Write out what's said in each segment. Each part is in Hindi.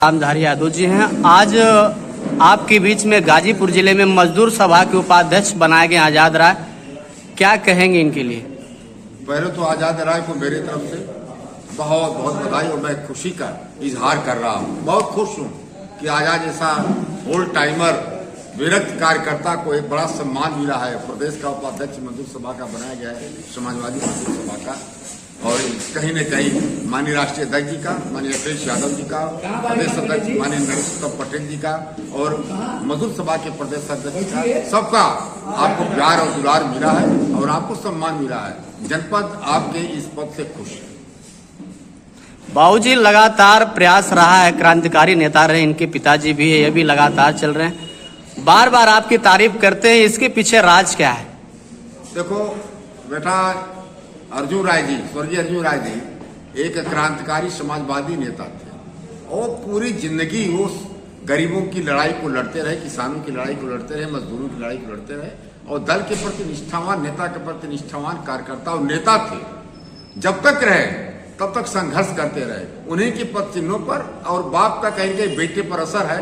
रामधारी यादव जी हैं। आज आपके बीच में गाजीपुर जिले में मजदूर सभा के उपाध्यक्ष बनाए गए आजाद राय, क्या कहेंगे इनके लिए? पहले तो आजाद राय को मेरी तरफ से बहुत बहुत बधाई और मैं खुशी का इजहार कर रहा हूँ। बहुत खुश हूँ कि आजाद जैसा ओल्ड टाइमर विरक्त कार्यकर्ता को एक बड़ा सम्मान मिला है। प्रदेश का उपाध्यक्ष मजदूर सभा का बनाया गया है, समाजवादी मजदूर सभा का, और कहीं न कहीं माननीय राष्ट्रीय अध्यक्ष जी का, माननीय अखिलेश यादव जी का, प्रदेश अध्यक्ष माननीय नरेंद्र पटेल जी का और मजदूर सभा के प्रदेश अध्यक्ष का, सबका आपको प्यार और दुलार मिला है और आपको सम्मान मिला है। जनपद आपके इस पद से खुश है। बाबूजी लगातार प्रयास रहा है, क्रांतिकारी नेता रहे, इनके पिताजी भी है, ये भी लगातार चल रहे हैं, बार बार आपकी तारीफ करते हैं, इसके पीछे राज क्या है? देखो बेटा, अर्जुन राय जी, स्वर्गीय अर्जुन राय जी एक क्रांतिकारी समाजवादी नेता थे और पूरी जिंदगी वो गरीबों की लड़ाई को लड़ते रहे, किसानों की लड़ाई को लड़ते रहे, मजदूरों की लड़ाई को लड़ते रहे और दल के प्रति निष्ठावान, नेता के प्रति निष्ठावान कार्यकर्ता और नेता थे। जब तक रहे तब तक संघर्ष करते रहे। उन्हीं के पद चिन्हों पर और बाप का कहीं कहीं बेटे पर असर है,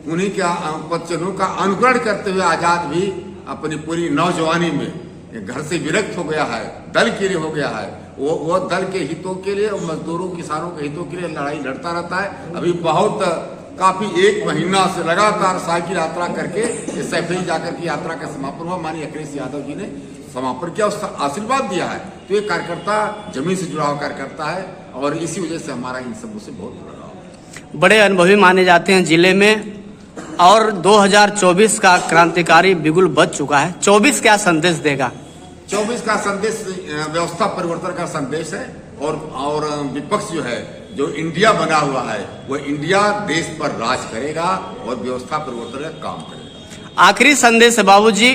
उन्हीं के पद चिन्हों का अनुकरण करते हुए आजाद भी अपनी पूरी नौजवानी में घर से विरक्त हो गया है, दल के लिए हो गया है। वो दल के हितों के लिए और मजदूरों किसानों के हितों के लिए लड़ाई लड़ता रहता है। अभी बहुत काफी 1 महीना से लगातार साइकिल यात्रा करके सैफई जाकर की यात्रा का समापन हुआ। माननीय अखिलेश यादव जी ने समापन किया, उसका आशीर्वाद दिया है। तो ये कार्यकर्ता जमीन से जुड़ा हुआ कार्यकर्ता है और इसी वजह से हमारा इन सबों से बहुत लगाव। बड़े अनुभवी माने जाते हैं जिले में और 2024 का क्रांतिकारी बिगुल बज चुका है। 24 क्या संदेश देगा? 24 का संदेश व्यवस्था परिवर्तन का संदेश है और विपक्ष जो है, जो इंडिया बना हुआ है, वो इंडिया देश पर राज करेगा और व्यवस्था परिवर्तन का काम करेगा। आखिरी संदेश है बाबूजी,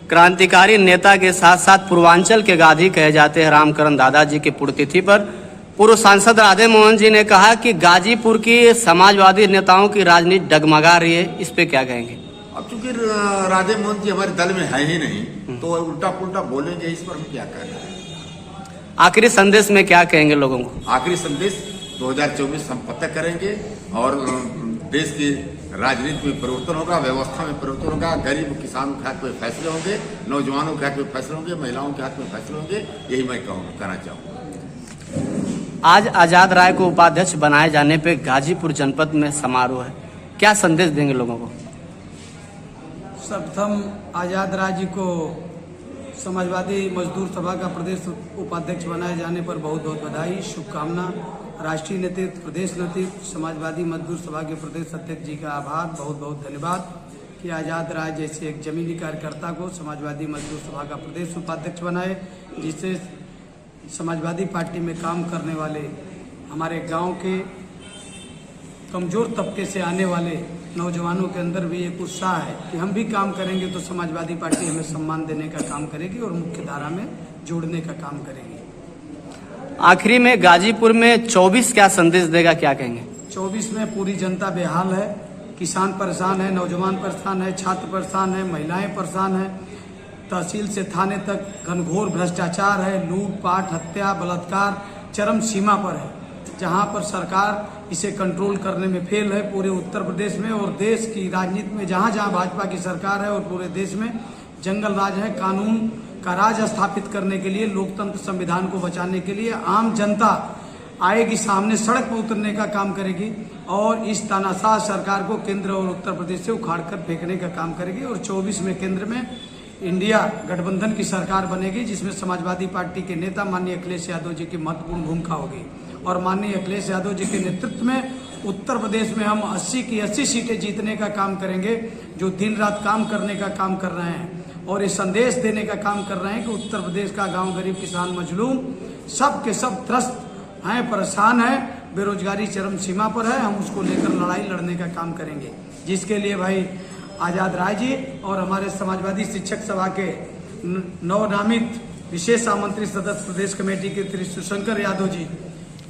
क्रांतिकारी नेता के साथ साथ पूर्वांचल के गांधी कहे जाते हैं रामकरण दादाजी की पुण्यतिथि पर पूर्व सांसद राधे मोहन जी ने कहा कि गाजीपुर की समाजवादी नेताओं की राजनीति डगमगा रही है, इस पे क्या कहेंगे? अब चूंकि राधे मोहन जी हमारे दल में है ही नहीं, तो उल्टा पुल्टा बोलेंगे, इस पर हम क्या कर रहे हैं। आखिरी संदेश में क्या कहेंगे लोगों को? आखिरी संदेश 2024 हम पता करेंगे और देश की राजनीति में परिवर्तन होगा, व्यवस्था में परिवर्तन होगा, गरीब किसानों के हाथ में फैसले होंगे, नौजवानों के हाथ में फैसले होंगे, महिलाओं के हाथ में फैसले होंगे। यही मैं कहना चाहूँगा। आज आजाद राय को उपाध्यक्ष बनाए जाने पे गाजीपुर जनपद में समारोह है, क्या संदेश देंगे लोगों को? सर्वप्रथम आजाद राय जी को समाजवादी मजदूर सभा का प्रदेश उपाध्यक्ष बनाए जाने पर बहुत बहुत बधाई, शुभकामना। राष्ट्रीय नेतृत्व, प्रदेश नेतृत्व, समाजवादी मजदूर सभा के प्रदेश अध्यक्ष जी का आभार, बहुत बहुत धन्यवाद कि आजाद राय जैसे एक जमीनी कार्यकर्ता को समाजवादी मजदूर सभा का प्रदेश उपाध्यक्ष बनाए, जिससे समाजवादी पार्टी में काम करने वाले हमारे गांव के कमजोर तबके से आने वाले नौजवानों के अंदर भी एक उत्साह है कि हम भी काम करेंगे तो समाजवादी पार्टी हमें सम्मान देने का काम करेगी और मुख्य धारा में जोड़ने का काम करेगी। आखिरी में गाजीपुर में 24 क्या संदेश देगा, क्या कहेंगे? 24 में पूरी जनता बेहाल है, किसान परेशान है, नौजवान परेशान है, छात्र परेशान है, महिलाएं परेशान है, तहसील से थाने तक घनघोर भ्रष्टाचार है, लूटपाट, हत्या, बलात्कार चरम सीमा पर है, जहां पर सरकार इसे कंट्रोल करने में फेल है पूरे उत्तर प्रदेश में और देश की राजनीति में जहां जहां भाजपा की सरकार है और पूरे देश में जंगल राज है। कानून का राज स्थापित करने के लिए, लोकतंत्र संविधान को बचाने के लिए आम जनता आएगी सामने, सड़क पर उतरने का काम करेगी और इस तानाशाह सरकार को केंद्र और उत्तर प्रदेश से उखाड़ कर फेंकने का काम करेगी। और 24 में केंद्र में इंडिया गठबंधन की सरकार बनेगी, जिसमें समाजवादी पार्टी के नेता माननीय अखिलेश यादव जी की महत्वपूर्ण भूमिका होगी और माननीय अखिलेश यादव जी के नेतृत्व में उत्तर प्रदेश में हम 80 की 80 सीटें जीतने का काम करेंगे, जो दिन रात काम करने का काम कर रहे हैं और ये संदेश देने का काम कर रहे हैं कि उत्तर प्रदेश का गांव, गरीब, किसान, मजलूम सब के सब त्रस्त हैं, परेशान हैं, बेरोजगारी चरम सीमा पर है। हम उसको लेकर लड़ाई लड़ने का काम करेंगे, जिसके लिए भाई आजाद राय जी और हमारे समाजवादी शिक्षक सभा के नवनामित विशेष आमंत्रित सदस्य प्रदेश कमेटी के श्री शिवशंकर यादव जी,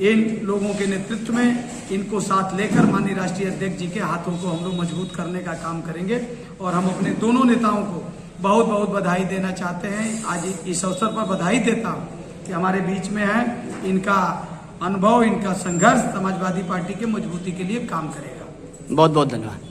इन लोगों के नेतृत्व में इनको साथ लेकर माननीय राष्ट्रीय अध्यक्ष जी के हाथों को हम लोग मजबूत करने का काम करेंगे और हम अपने दोनों नेताओं को बहुत बहुत बधाई देना चाहते हैं। आज इस अवसर पर बधाई देता हूँ कि हमारे बीच में है, इनका अनुभव, इनका संघर्ष समाजवादी पार्टी के मजबूती के लिए काम करेगा। बहुत बहुत धन्यवाद।